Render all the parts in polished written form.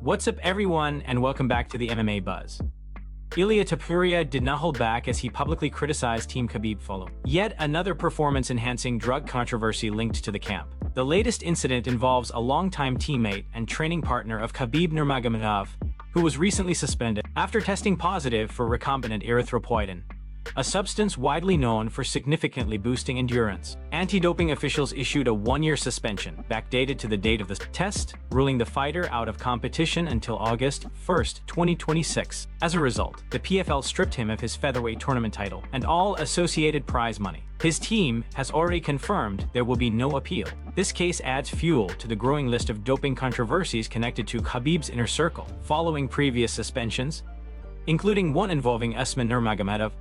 What's up everyone and welcome back to the MMA Buzz. Ilia Topuria did not hold back as he publicly criticized Team Khabib following yet another performance-enhancing drug controversy linked to the camp. The latest incident involves a longtime teammate and training partner of Khabib Nurmagomedov, who was recently suspended after testing positive for recombinant erythropoietin, a substance widely known for significantly boosting endurance. Anti-doping officials issued a one-year suspension, backdated to the date of the test, ruling the fighter out of competition until August 1, 2026. As a result, the PFL stripped him of his featherweight tournament title and all associated prize money. His team has already confirmed there will be no appeal. This case adds fuel to the growing list of doping controversies connected to Khabib's inner circle, following previous suspensions, including one involving Usman Nurmagomedov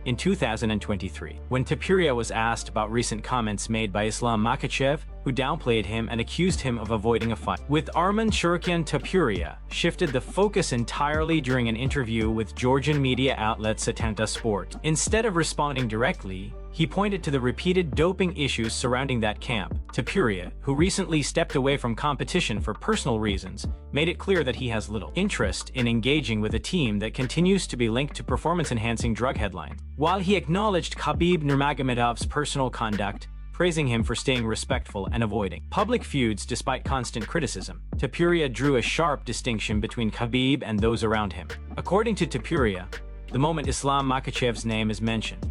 in 2023, when Topuria was asked about recent comments made by Islam Makhachev, who downplayed him and accused him of avoiding a fight. With Arman Shuriken, Topuria shifted the focus entirely during an interview with Georgian media outlet Setanta Sport. Instead of responding directly, he pointed to the repeated doping issues surrounding that camp. Topuria, who recently stepped away from competition for personal reasons, made it clear that he has little interest in engaging with a team that continues to be linked to performance-enhancing drug headlines. While he acknowledged Khabib Nurmagomedov's personal conduct, praising him for staying respectful and avoiding public feuds despite constant criticism, Topuria drew a sharp distinction between Khabib and those around him. According to Topuria, the moment Islam Makhachev's name is mentioned,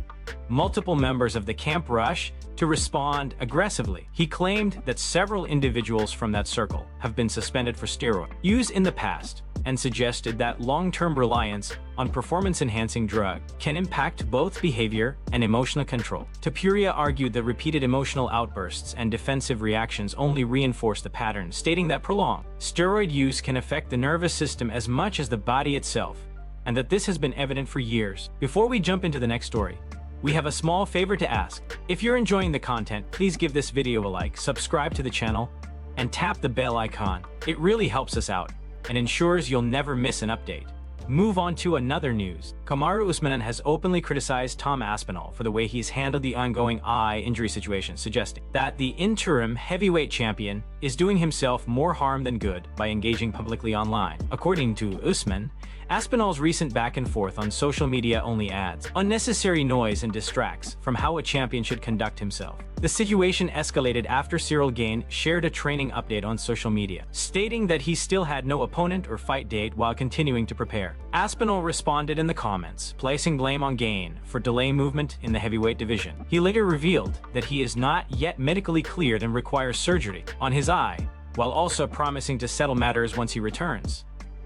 multiple members of the camp rush to respond aggressively. He claimed that several individuals from that circle have been suspended for steroid use in the past, and suggested that long-term reliance on performance-enhancing drug can impact both behavior and emotional control. Topuria argued that repeated emotional outbursts and defensive reactions only reinforce the pattern, stating that prolonged steroid use can affect the nervous system as much as the body itself, and that this has been evident for years. Before we jump into the next story, we have a small favor to ask. If you're enjoying the content, please give this video a like, subscribe to the channel, and tap the bell icon. It really helps us out and ensures you'll never miss an update. Move on to another news. Kamaru Usman has openly criticized Tom Aspinall for the way he's handled the ongoing eye injury situation, suggesting that the interim heavyweight champion is doing himself more harm than good by engaging publicly online. According to Usman, Aspinall's recent back and forth on social media only adds unnecessary noise and distracts from how a champion should conduct himself. The situation escalated after Ciryl Gane shared a training update on social media, stating that he still had no opponent or fight date while continuing to prepare. Aspinall responded in the comments, placing blame on Gane for delay movement in the heavyweight division. He later revealed that he is not yet medically cleared and requires surgery on his eye, while also promising to settle matters once he returns.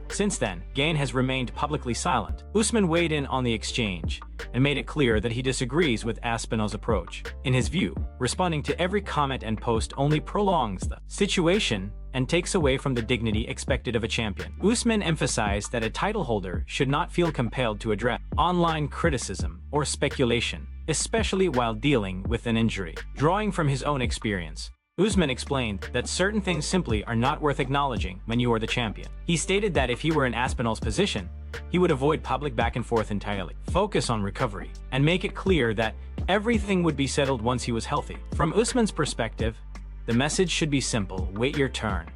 Since then, Gane has remained publicly silent. Usman weighed in on the exchange and made it clear that he disagrees with Aspinall's approach. In his view, responding to every comment and post only prolongs the situation and takes away from the dignity expected of a champion. Usman emphasized that a title holder should not feel compelled to address online criticism or speculation, especially while dealing with an injury. Drawing from his own experience, Usman explained that certain things simply are not worth acknowledging when you are the champion. He stated that if he were in Aspinall's position, he would avoid public back and forth entirely, focus on recovery, and make it clear that everything would be settled once he was healthy. From Usman's perspective, the message should be simple: wait your turn.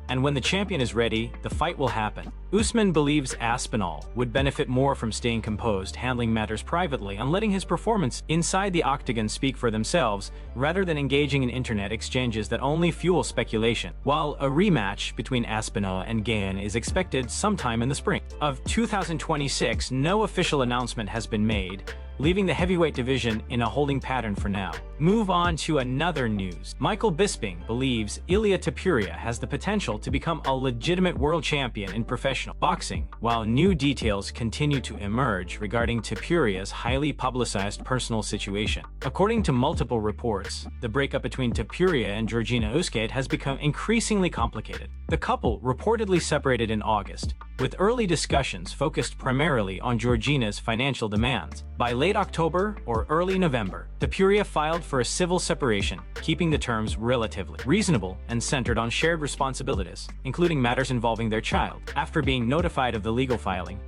And when the champion is ready, the fight will happen. Usman believes Aspinall would benefit more from staying composed, handling matters privately, and letting his performance inside the octagon speak for themselves, rather than engaging in internet exchanges that only fuel speculation. While a rematch between Aspinall and Gane is expected sometime in the spring of 2026, no official announcement has been made, leaving the heavyweight division in a holding pattern for now. Move on to another news. Michael Bisping believes Ilia Topuria has the potential to become a legitimate world champion in professional boxing, while new details continue to emerge regarding Topuria's highly publicized personal situation. According to multiple reports, the breakup between Topuria and Georgina Usyk has become increasingly complicated. The couple reportedly separated in August, with early discussions focused primarily on Georgina's financial demands. By late October or early November, Topuria filed for a civil separation, keeping the terms relatively reasonable and centered on shared responsibilities, including matters involving their child. After being notified of the legal filing,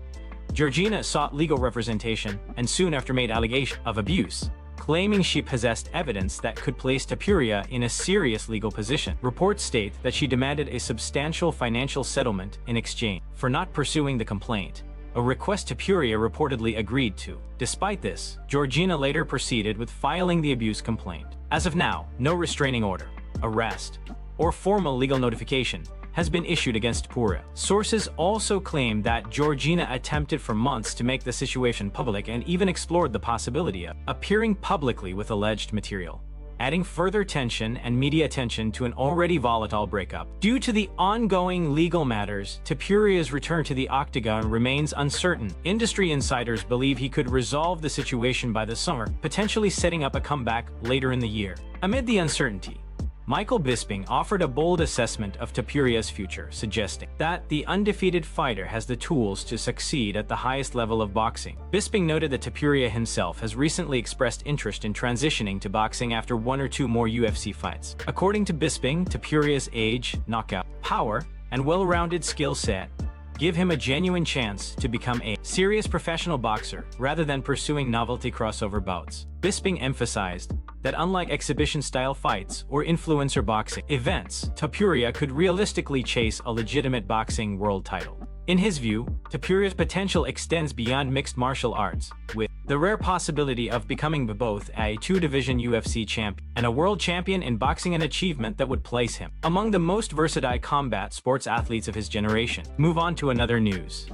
Georgina sought legal representation and soon after made allegations of abuse, claiming she possessed evidence that could place Topuria in a serious legal position. Reports state that she demanded a substantial financial settlement in exchange for not pursuing the complaint, a request Topuria reportedly agreed to. Despite this, Georgina later proceeded with filing the abuse complaint. As of now, no restraining order, arrest, or formal legal notification has been issued against Topuria. Sources also claim that Georgina attempted for months to make the situation public and even explored the possibility of appearing publicly with alleged material, adding further tension and media attention to an already volatile breakup. Due to the ongoing legal matters, Topuria's return to the octagon remains uncertain. Industry insiders believe he could resolve the situation by the summer, potentially setting up a comeback later in the year. Amid the uncertainty, Michael Bisping offered a bold assessment of Topuria's future, suggesting that the undefeated fighter has the tools to succeed at the highest level of boxing. Bisping noted that Topuria himself has recently expressed interest in transitioning to boxing after 1 or 2 more UFC fights. According to Bisping, Topuria's age, knockout power, and well-rounded skill set give him a genuine chance to become a serious professional boxer rather than pursuing novelty crossover bouts. Bisping emphasized that unlike exhibition-style fights or influencer boxing events, Topuria could realistically chase a legitimate boxing world title. In his view, Topuria's potential extends beyond mixed martial arts, with the rare possibility of becoming both a 2-division UFC champion and a world champion in boxing, an achievement that would place him among the most versatile combat sports athletes of his generation. Move on to another news.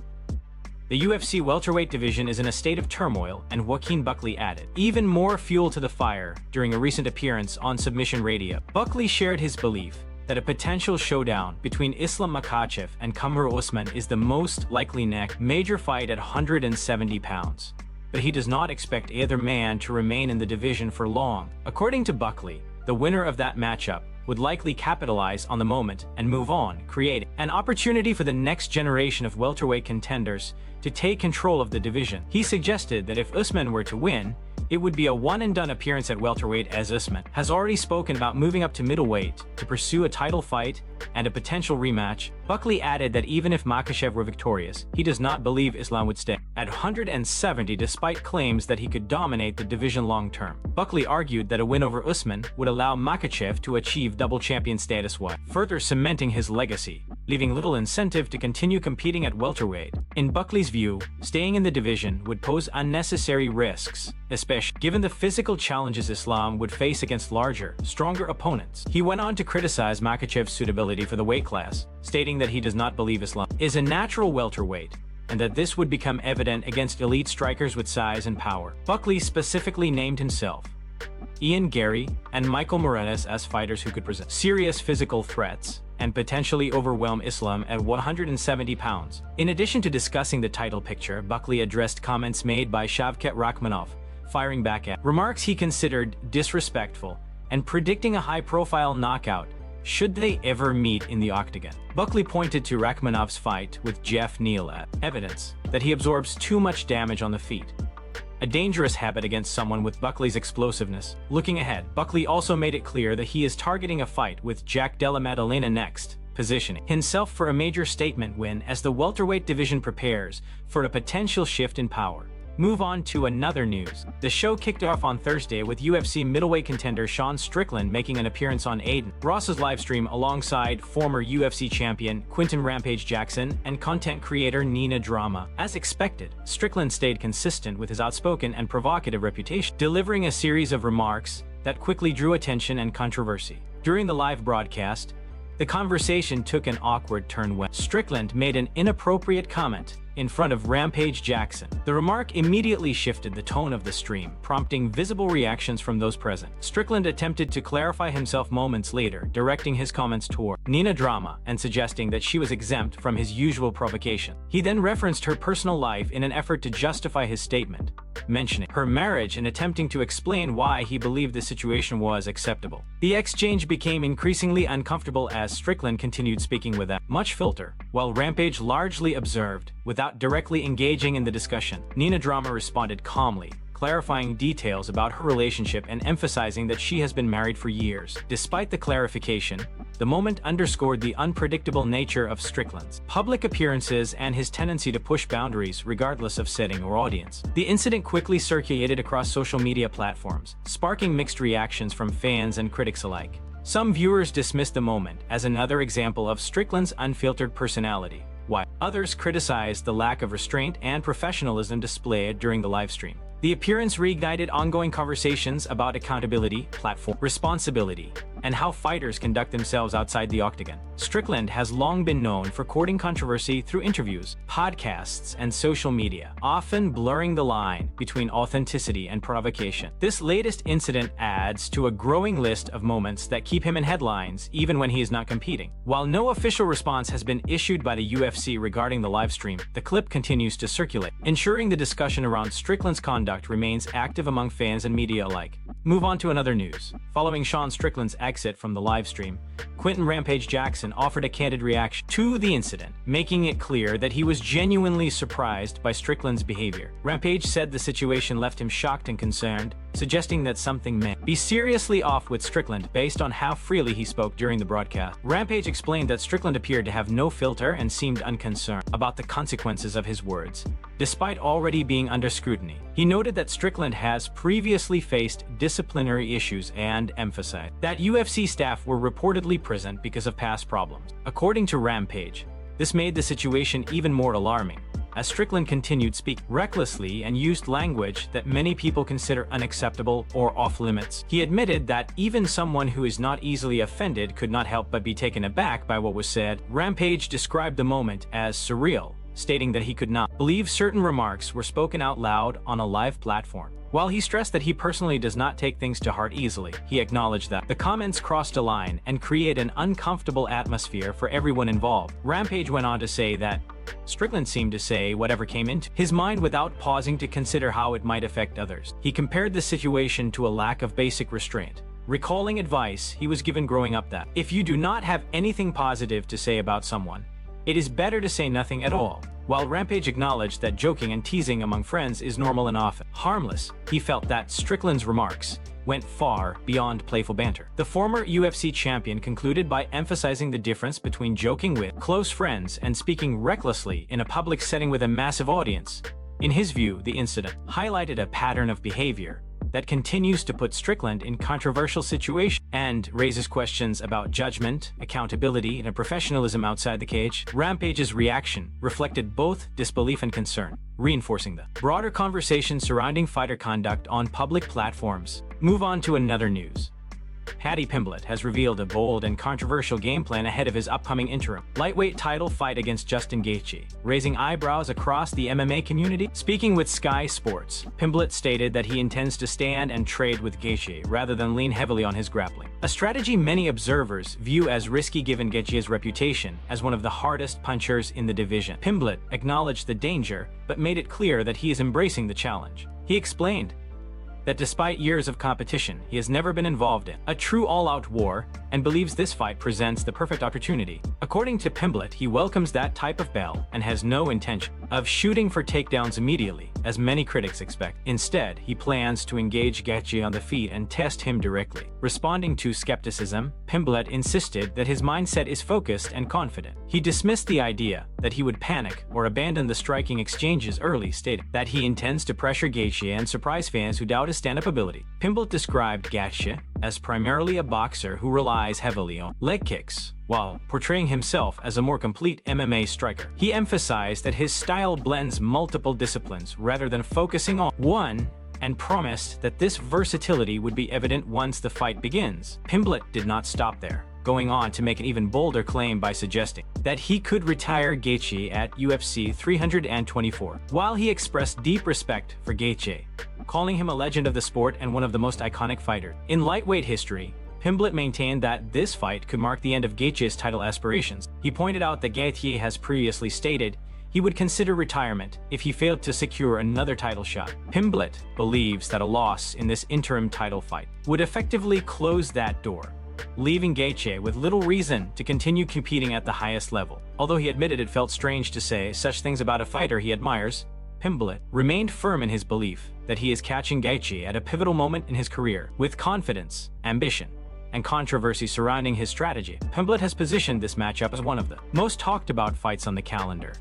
The UFC welterweight division is in a state of turmoil, and Joaquin Buckley added even more fuel to the fire during a recent appearance on Submission Radio. Buckley shared his belief that a potential showdown between Islam Makhachev and Kamaru Usman is the most likely next major fight at 170 pounds. But he does not expect either man to remain in the division for long. According to Buckley, the winner of that matchup would likely capitalize on the moment and move on, creating an opportunity for the next generation of welterweight contenders to take control of the division. He suggested that if Usman were to win, it would be a one-and-done appearance at welterweight, as Usman has already spoken about moving up to middleweight to pursue a title fight and a potential rematch. Buckley added that even if Makhachev were victorious, he does not believe Islam would stay at 170 despite claims that he could dominate the division long-term. Buckley argued that a win over Usman would allow Makhachev to achieve double champion status while further cementing his legacy, leaving little incentive to continue competing at welterweight. In Buckley's view, staying in the division would pose unnecessary risks, especially given the physical challenges Islam would face against larger, stronger opponents. He went on to criticize Makhachev's suitability for the weight class, stating that he does not believe Islam is a natural welterweight, and that this would become evident against elite strikers with size and power. Buckley specifically named himself, Ian Gary, and Michael Morales as fighters who could present serious physical threats and potentially overwhelm Islam at 170 pounds. In addition to discussing the title picture, Buckley addressed comments made by Shavkat Rakhmonov, firing back at remarks he considered disrespectful and predicting a high-profile knockout should they ever meet in the octagon. Buckley pointed to Rakhmonov's fight with Jeff Neal as evidence that he absorbs too much damage on the feet, a dangerous habit against someone with Buckley's explosiveness. Looking ahead, Buckley also made it clear that he is targeting a fight with Jack Della Maddalena next, positioning himself for a major statement win as the welterweight division prepares for a potential shift in power. Move on to another news. The show kicked off on Thursday with UFC middleweight contender Sean Strickland making an appearance on Aiden Ross's livestream alongside former UFC champion Quinton Rampage Jackson and content creator Nina Drama. As expected, Strickland stayed consistent with his outspoken and provocative reputation, delivering a series of remarks that quickly drew attention and controversy. During the live broadcast, the conversation took an awkward turn when Strickland made an inappropriate comment in front of Rampage Jackson. The remark immediately shifted the tone of the stream, prompting visible reactions from those present. Strickland attempted to clarify himself moments later, directing his comments toward Nina Drama and suggesting that she was exempt from his usual provocation. He then referenced her personal life in an effort to justify his statement, mentioning her marriage and attempting to explain why he believed the situation was acceptable. The exchange became increasingly uncomfortable as Strickland continued speaking without much filter, while Rampage largely observed, without directly engaging in the discussion. Nina Drama responded calmly, clarifying details about her relationship and emphasizing that she has been married for years. Despite the clarification, The moment underscored the unpredictable nature of Strickland's public appearances and his tendency to push boundaries regardless of setting or audience. The incident quickly circulated across social media platforms, sparking mixed reactions from fans and critics alike. Some viewers dismissed the moment as another example of Strickland's unfiltered personality, while others criticized the lack of restraint and professionalism displayed during the livestream. The appearance reignited ongoing conversations about accountability, platform responsibility, and how fighters conduct themselves outside the octagon. Strickland has long been known for courting controversy through interviews, podcasts, and social media, often blurring the line between authenticity and provocation. This latest incident adds to a growing list of moments that keep him in headlines even when he is not competing. While no official response has been issued by the UFC regarding the livestream, the clip continues to circulate, ensuring the discussion around Strickland's conduct remains active among fans and media alike. Move on to another news. Following Sean Strickland's exit from the livestream, Quentin "Rampage" Jackson offered a candid reaction to the incident, making it clear that he was genuinely surprised by Strickland's behavior. Rampage said the situation left him shocked and concerned, suggesting that something may be seriously off with Strickland based on how freely he spoke during the broadcast. Rampage explained that Strickland appeared to have no filter and seemed unconcerned about the consequences of his words, despite already being under scrutiny. He noted that Strickland has previously faced disciplinary issues and emphasized that UFC staff were reportedly present because of past problems. According to Rampage, this made the situation even more alarming, as Strickland continued speaking recklessly and used language that many people consider unacceptable or off-limits. He admitted that even someone who is not easily offended could not help but be taken aback by what was said. Rampage described the moment as surreal, stating that he could not believe certain remarks were spoken out loud on a live platform. While he stressed that he personally does not take things to heart easily, he acknowledged that the comments crossed a line and create an uncomfortable atmosphere for everyone involved. Rampage went on to say that Strickland seemed to say whatever came into his mind without pausing to consider how it might affect others. He compared the situation to a lack of basic restraint, recalling advice he was given growing up that, if you do not have anything positive to say about someone, it is better to say nothing at all. While Rampage acknowledged that joking and teasing among friends is normal and often harmless, he felt that Strickland's remarks went far beyond playful banter. The former UFC champion concluded by emphasizing the difference between joking with close friends and speaking recklessly in a public setting with a massive audience. In his view, the incident highlighted a pattern of behavior that continues to put Strickland in controversial situations and raises questions about judgment, accountability, and professionalism outside the cage. Rampage's reaction reflected both disbelief and concern, reinforcing the broader conversation surrounding fighter conduct on public platforms. Move on to another news. Pimblett has revealed a bold and controversial game plan ahead of his upcoming interim lightweight title fight against Justin Gaethje, raising eyebrows across the MMA community. Speaking with Sky Sports, Pimblett stated that he intends to stand and trade with Gaethje rather than lean heavily on his grappling, a strategy many observers view as risky given Gaethje's reputation as one of the hardest punchers in the division. Pimblett acknowledged the danger but made it clear that he is embracing the challenge. He explained that despite years of competition, he has never been involved in a true all-out war and believes this fight presents the perfect opportunity. According to Pimblett, he welcomes that type of battle and has no intention of shooting for takedowns immediately, as many critics expect. Instead, he plans to engage Gaethje on the feet and test him directly. Responding to skepticism, Pimblett insisted that his mindset is focused and confident. He dismissed the idea that he would panic or abandon the striking exchanges early, stating that he intends to pressure Gaethje and surprise fans who doubt his stand-up ability. Pimblett described Gaethje as primarily a boxer who relies heavily on leg kicks, while portraying himself as a more complete MMA striker. He emphasized that his style blends multiple disciplines rather than focusing on one, and promised that this versatility would be evident once the fight begins. Pimblett did not stop there, going on to make an even bolder claim by suggesting that he could retire Gaethje at UFC 324. While he expressed deep respect for Gaethje, calling him a legend of the sport and one of the most iconic fighters in lightweight history, Pimblett maintained that this fight could mark the end of Gaethje's title aspirations. He pointed out that Gaethje has previously stated he would consider retirement if he failed to secure another title shot. Pimblett believes that a loss in this interim title fight would effectively close that door, leaving Gaethje with little reason to continue competing at the highest level. Although he admitted it felt strange to say such things about a fighter he admires, Pimblett remained firm in his belief that he is catching Gaethje at a pivotal moment in his career with confidence, ambition, and controversy surrounding his strategy. Pimblett has positioned this matchup as one of the most talked about fights on the calendar,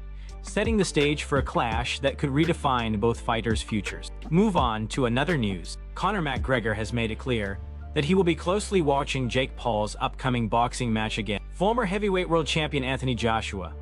setting the stage for a clash that could redefine both fighters' futures. Move on to another news. Conor McGregor has made it clear that he will be closely watching Jake Paul's upcoming boxing match against former heavyweight world champion Anthony Joshua,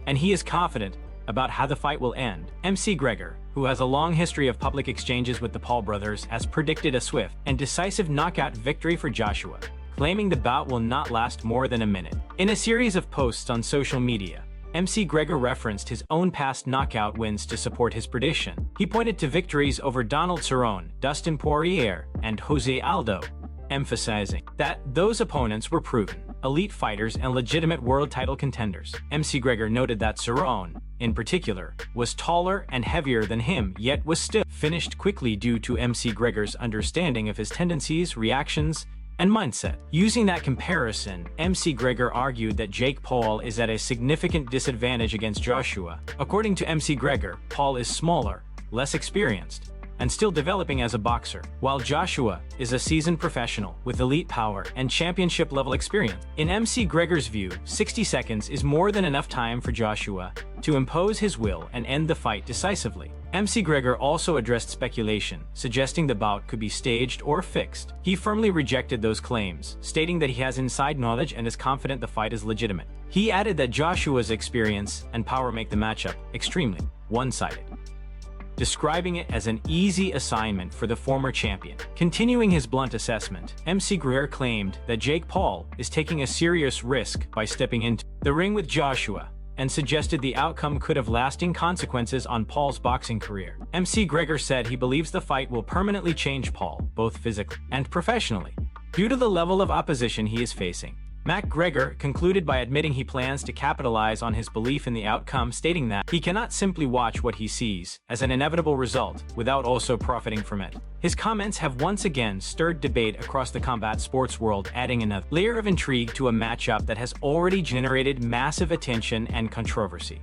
and he is confident about how the fight will end. McGregor, who has a long history of public exchanges with the Paul brothers, has predicted a swift and decisive knockout victory for Joshua, claiming the bout will not last more than a minute. In a series of posts on social media, McGregor referenced his own past knockout wins to support his prediction. He pointed to victories over Donald Cerrone, Dustin Poirier, and Jose Aldo, emphasizing that those opponents were proven elite fighters and legitimate world title contenders. McGregor noted that Cerrone, in particular, was taller and heavier than him, yet was still finished quickly due to McGregor's understanding of his tendencies, reactions, and mindset. Using that comparison, McGregor argued that Jake Paul is at a significant disadvantage against Joshua. According to McGregor, Paul is smaller, less experienced, and still developing as a boxer, while Joshua is a seasoned professional with elite power and championship-level experience. In McGregor's view, 60 seconds is more than enough time for Joshua to impose his will and end the fight decisively. McGregor also addressed speculation, suggesting the bout could be staged or fixed. He firmly rejected those claims, stating that he has inside knowledge and is confident the fight is legitimate. He added that Joshua's experience and power make the matchup extremely one-sided, describing it as an easy assignment for the former champion. Continuing his blunt assessment, McGregor claimed that Jake Paul is taking a serious risk by stepping into the ring with Joshua, and suggested the outcome could have lasting consequences on Paul's boxing career. McGregor said he believes the fight will permanently change Paul, both physically and professionally, due to the level of opposition he is facing. McGregor concluded by admitting he plans to capitalize on his belief in the outcome, stating that he cannot simply watch what he sees as an inevitable result without also profiting from it. His comments have once again stirred debate across the combat sports world, adding another layer of intrigue to a matchup that has already generated massive attention and controversy.